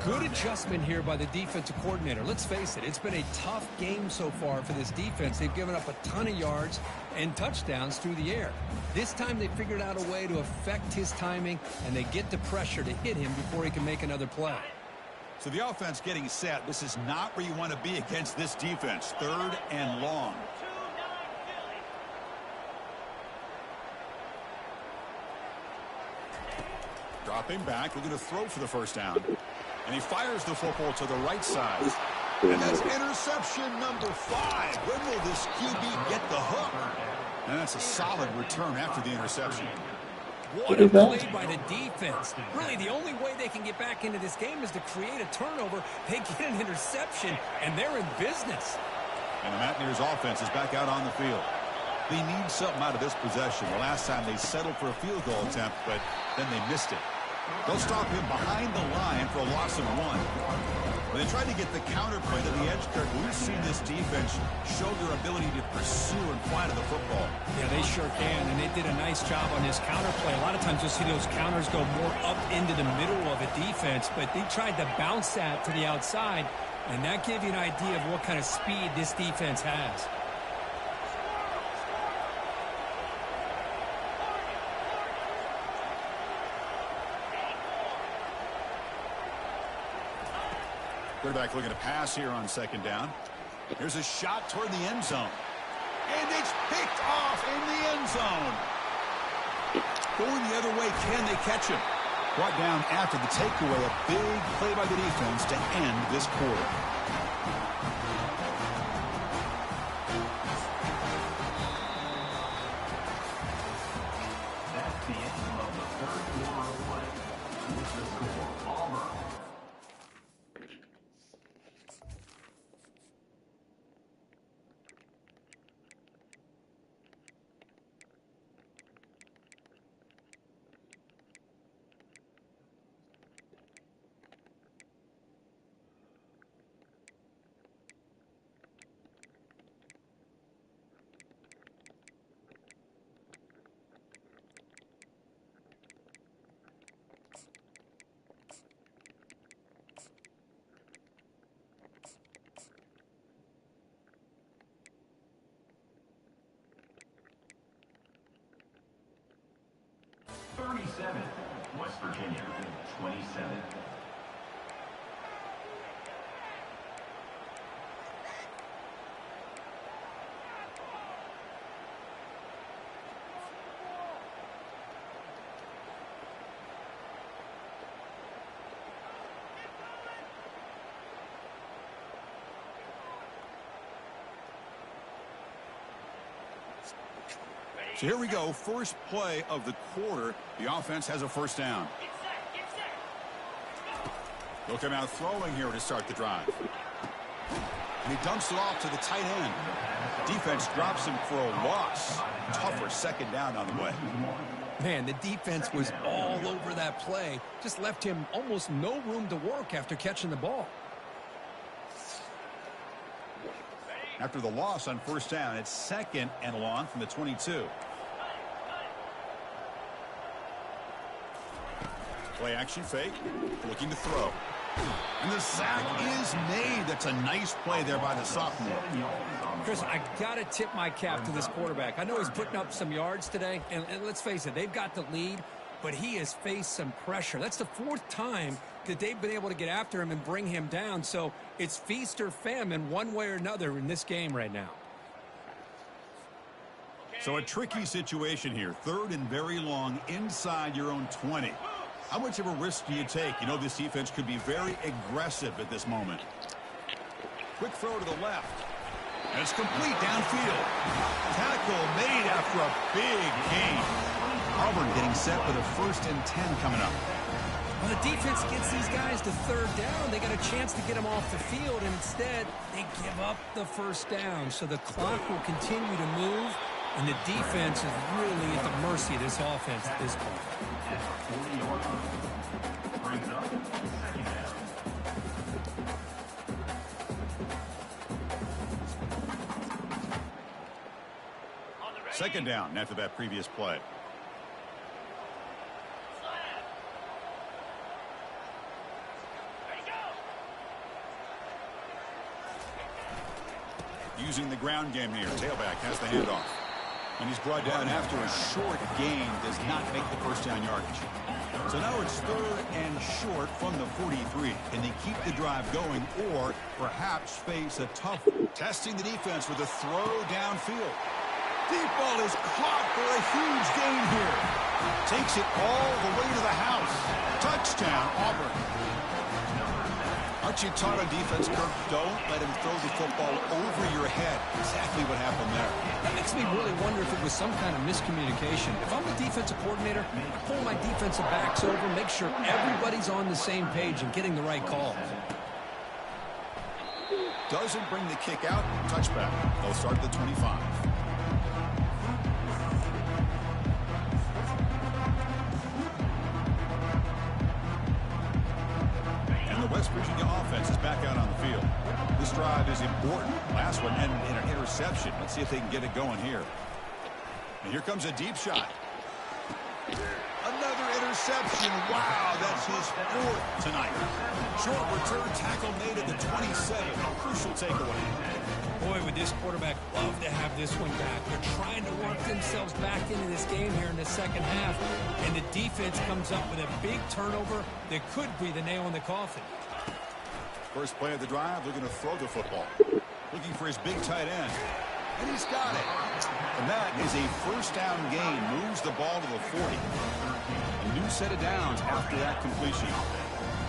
Good adjustment here by the defensive coordinator. Let's face it, it's been a tough game so far for this defense. They've given up a ton of yards and touchdowns through the air. This time they figured out a way to affect his timing, and they get the pressure to hit him before he can make another play. So the offense getting set. This is not where you want to be against this defense. 3rd and long. Dropping back, looking to throw for the first down. And he fires the football to the right side. And that's interception number 5. When will this QB get the hook? And that's a solid return after the interception. What a play by the defense. Really, the only way they can get back into this game is to create a turnover. They get an interception, and they're in business. And the Mountaineers offense is back out on the field. They need something out of this possession. The last time they settled for a field goal attempt, but then they missed it. They'll stop him behind the line for a loss of 1. When they try to get the counterplay to the edge, Kirk, we've seen this defense show their ability to pursue and fly to the football. Yeah, they sure can, and they did a nice job on this counterplay. A lot of times you'll see those counters go more up into the middle of a defense, but they tried to bounce that to the outside, and that gave you an idea of what kind of speed this defense has. Quarterback looking to pass here on 2nd down. Here's a shot toward the end zone. And it's picked off in the end zone. Going the other way, can they catch him? Brought down after the takeaway. A big play by the defense to end this quarter. That's the end of the 3rd quarter of play. With the score, Auburn. West Virginia, 27. So here we go. First play of the quarter. The offense has a first down. They'll come out throwing here to start the drive. And he dumps it off to the tight end. Defense drops him for a loss. Tougher 2nd down on the way. Man, the defense was all over that play. Just left him almost no room to work after catching the ball. After the loss on first down, it's 2nd and long from the 22. Play action fake, looking to throw. And the sack is made. That's a nice play there by the sophomore. Chris, I got to tip my cap to this quarterback. I know he's putting up some yards today, and let's face it, they've got the lead, but he has faced some pressure. That's the 4th time that they've been able to get after him and bring him down. So it's feast or famine one way or another in this game right now. So a tricky situation here. 3rd and very long inside your own 20. How much of a risk do you take? You know this defense could be very aggressive at this moment. Quick throw to the left. And it's complete downfield. Tackle made after a big gain. Auburn getting set with a 1st and 10 coming up. Well, the defense gets these guys to 3rd down. They got a chance to get them off the field, and instead they give up the first down. So the clock will continue to move, and the defense is really at the mercy of this offense at this point. Brings up 2nd down. Second down after that previous play. using the ground game here. Tailback has the handoff. And he's brought down after a short gain. Does not make the first down yardage. So now it's 3rd and short from the 43. Can they keep the drive going or perhaps face a tough testing the defense with a throw downfield? Deep ball is caught for a huge gain here. Takes it all the way to the house. Touchdown, Auburn. Aren't you taught on defense, Kirk? Don't let him throw the football over your head. Exactly what happened there. That makes me really wonder if it was some kind of miscommunication. If I'm the defensive coordinator, I pull my defensive backs over, make sure everybody's on the same page and getting the right call. Doesn't bring the kick out. Touchback. They'll start at the 25. West Virginia offense is back out on the field. This drive is important. Last one ended in an interception. Let's see if they can get it going here. And here comes a deep shot. Another interception. Wow, that's his 4th tonight. Short return tackle made at the 27. A crucial takeaway. Boy, would this quarterback love to have this one back. They're trying to work themselves back into this game here in the second half. And the defense comes up with a big turnover that could be the nail in the coffin. First play of the drive, looking to throw the football. Looking for his big tight end. And he's got it. And that is a first down gain. Moves the ball to the 40. A new set of downs after that completion.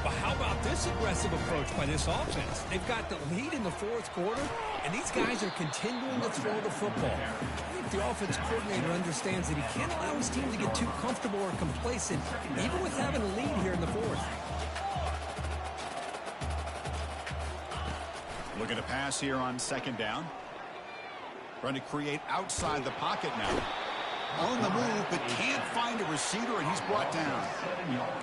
But how about this aggressive approach by this offense? They've got the lead in the 4th quarter, and these guys are continuing to throw the football. I think the offense coordinator understands that he can't allow his team to get too comfortable or complacent, even with having a lead here in the 4th. Looking to pass here on 2nd down. Trying to create outside the pocket now. On the move, but can't find a receiver, and he's brought down.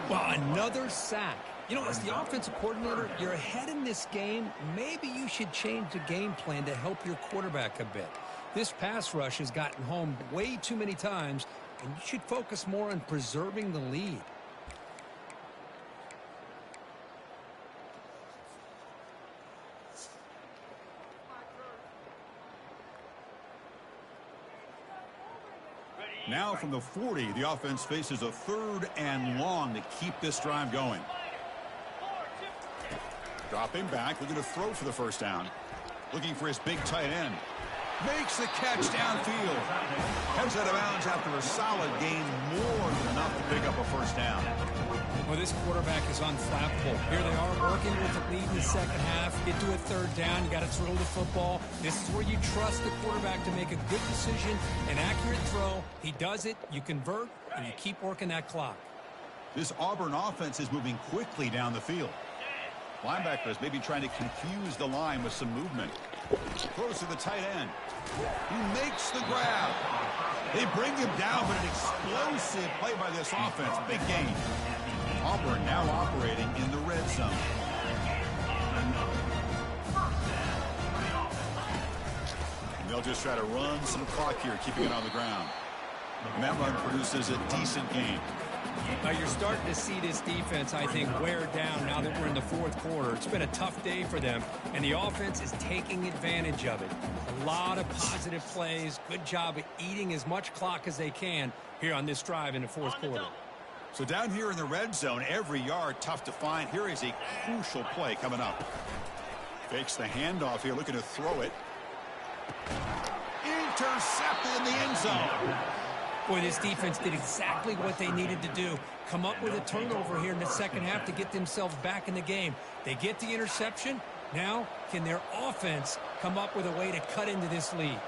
Well, another sack. You know, as the offensive coordinator, you're ahead in this game. Maybe you should change the game plan to help your quarterback a bit. This pass rush has gotten home way too many times, and you should focus more on preserving the lead. Now from the 40, the offense faces a 3rd and long to keep this drive going. Dropping back, looking to throw for the first down. Looking for his big tight end. Makes the catch downfield. Heads out of bounds after a solid gain, more than enough to pick up a first down. Well, this quarterback is unflappable. Here they are working with the lead in the second half. Get to a 3rd down. You got to throw the football. This is where you trust the quarterback to make a good decision, an accurate throw. He does it. You convert, and you keep working that clock. This Auburn offense is moving quickly down the field. Linebackers maybe trying to confuse the line with some movement. Throws to the tight end. He makes the grab. They bring him down, but an explosive play by this offense. Big gain. Auburn now operating in the red zone. And they'll just try to run some clock here, keeping it on the ground. And that run produces a decent gain. Now you're starting to see this defense, I think, wear down now that we're in the 4th quarter. It's been a tough day for them, and the offense is taking advantage of it. A lot of positive plays. Good job of eating as much clock as they can here on this drive in the 4th quarter. So down here in the red zone, every yard tough to find. Here is a crucial play coming up. Fakes the handoff here, looking to throw it. Intercepted in the end zone. Boy, this defense did exactly what they needed to do. Come up with a turnover here in the second half to get themselves back in the game. They get the interception. Now, can their offense come up with a way to cut into this lead?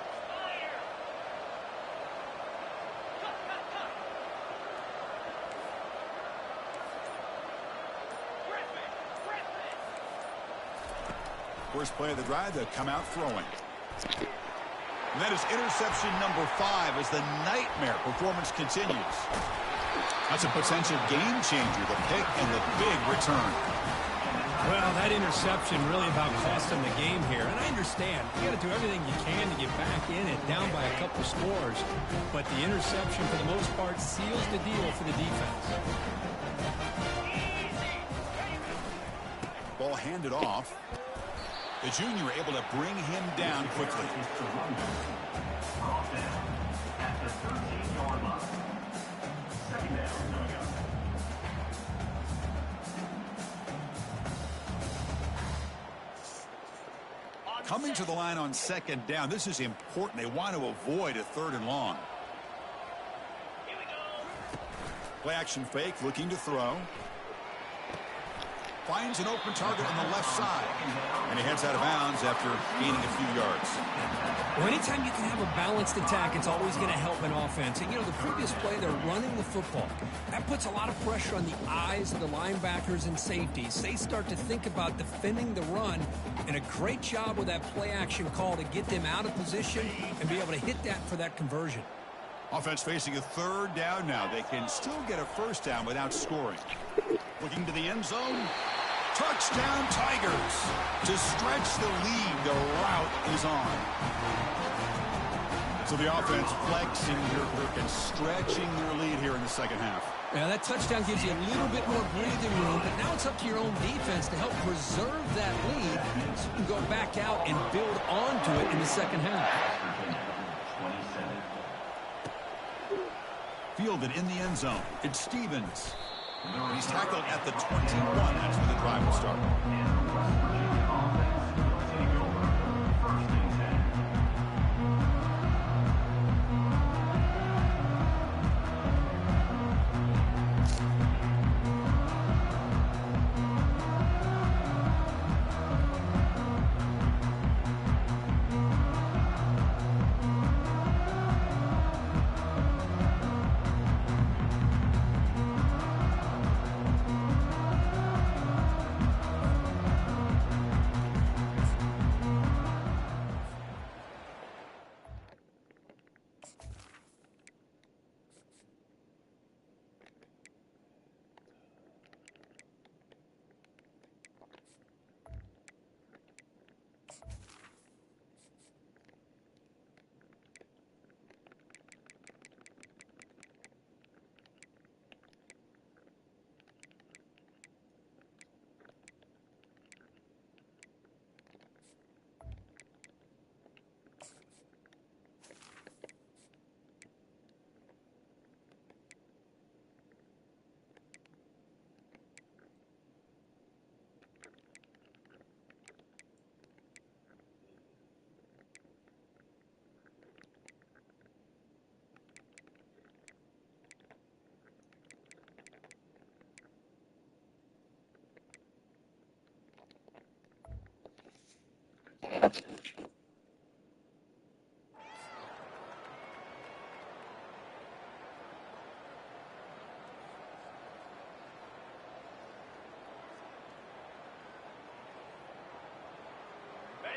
First play of the drive, they'll come out throwing. And that is interception number 5 as the nightmare performance continues. That's a potential game changer, the pick and the big return. Well, that interception really about cost them the game here. And I understand. You got to do everything you can to get back in it, down by a couple scores. But the interception, for the most part, seals the deal for the defense. Ball handed off. The junior able to bring him down quickly. Brought down at the 13-yard line. Second down coming up. Coming to the line on second down. This is important. They want to avoid a 3rd and long. Play action fake, looking to throw. Finds an open target on the left side. And he heads out of bounds after gaining a few yards. Well, anytime you can have a balanced attack, it's always going to help an offense. And, the previous play, they're running the football. That puts a lot of pressure on the eyes of the linebackers and safeties. They start to think about defending the run, and a great job with that play-action call to get them out of position and be able to hit that for that conversion. Offense facing a 3rd down now. They can still get a 1st down without scoring. Looking to the end zone. Touchdown, Tigers. To stretch the lead, the route is on. So the offense flexing their grip and stretching their lead here in the second half. Yeah, that touchdown gives you a little bit more breathing room, but now it's up to your own defense to help preserve that lead so you can go back out and build onto it in the second half. Fielded in the end zone. It's Stevens. He's tackled at the 21. That's where the drive will start.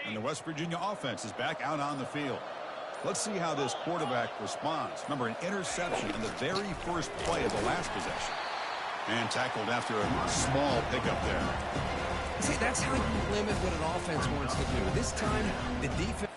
And the West Virginia offense is back out on the field. Let's see how this quarterback responds. Remember, an interception on the very first play of the last possession. And tackled after a small pickup there. See, that's how you limit what an offense wants to do. This time, the defense...